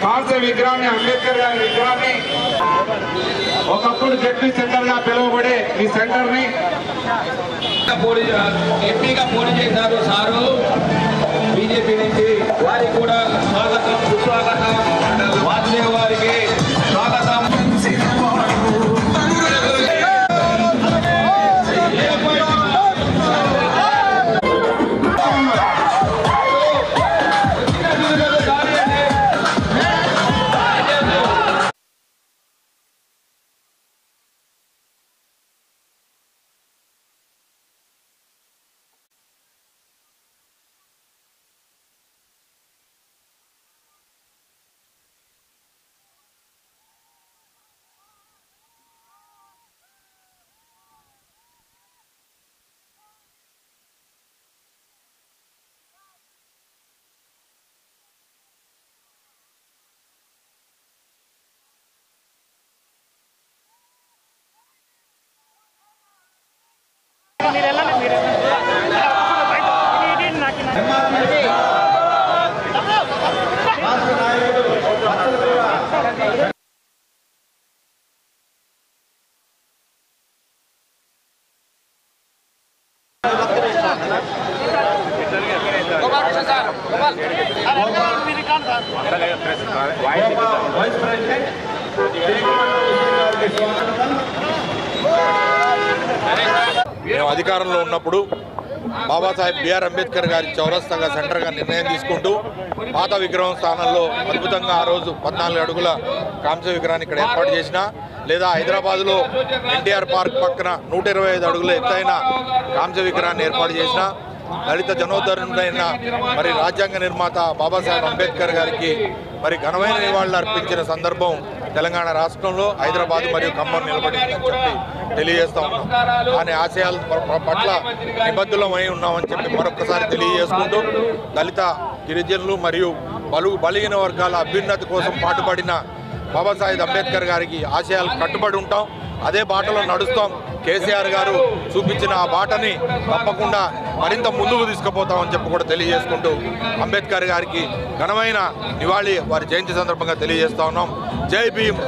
కాంస్య విగ్రహాన్ని అంబేద్కర్ గారి విగ్రహాన్ని ఒకప్పుడు జడ్పీ సెంటర్ గా పిలువబడే ఈ సెంటర్ ని ఎంపీగా పోటీ చేశారు సారు బీజేపీ నుంచి. వారికి కూడా స్వాగతం, సుస్వాగతం. వాసుదేవ్ వారికి స్వాగతం. మేము అధికారంలో ఉన్నప్పుడు బాబాసాహెబ్ బిఆర్ అంబేద్కర్ గారి చౌరస్తాగా సెంటర్గా నిర్ణయం తీసుకుంటూ పాత విగ్రహం స్థానంలో అద్భుతంగా ఆ రోజు 14 అడుగుల కాంస్య విగ్రహాన్ని ఇక్కడ ఏర్పాటు చేసిన, లేదా హైదరాబాద్లో ఎన్టీఆర్ పార్క్ పక్కన 125 అడుగుల ఎత్తైన కాంస్య విగ్రహాన్ని ఏర్పాటు చేసిన దళిత జనోద్ధరణుడైన మరి రాజ్యాంగ నిర్మాత బాబాసాహెబ్ అంబేద్కర్ గారికి మరి ఘనమైన నివాళులు అర్పించిన సందర్భం తెలంగాణ రాష్ట్రంలో హైదరాబాద్ మరియు ఖమ్మం నిలబడిందని చెప్పి తెలియజేస్తా ఉన్నాం. అనే ఆశయాల పట్ల నిబద్ధులమై ఉన్నామని చెప్పి మరొకసారి తెలియజేసుకుంటూ దళిత గిరిజనులు మరియు బలిగిన వర్గాల అభ్యున్నతి కోసం పాటుపడిన బాబాసాహెబ్ అంబేద్కర్ గారికి ఆశయాలు కట్టుబడి ఉంటాం. అదే బాటలో నడుస్తాం. కేసీఆర్ గారు చూపించిన ఆ బాటని తప్పకుండా మరింత ముందుకు తీసుకుపోతామని చెప్పి కూడా తెలియజేసుకుంటూ అంబేద్కర్ గారికి ఘనమైన నివాళి వారి జయంతి సందర్భంగా తెలియజేస్తా ఉన్నాం. జై భీమ్.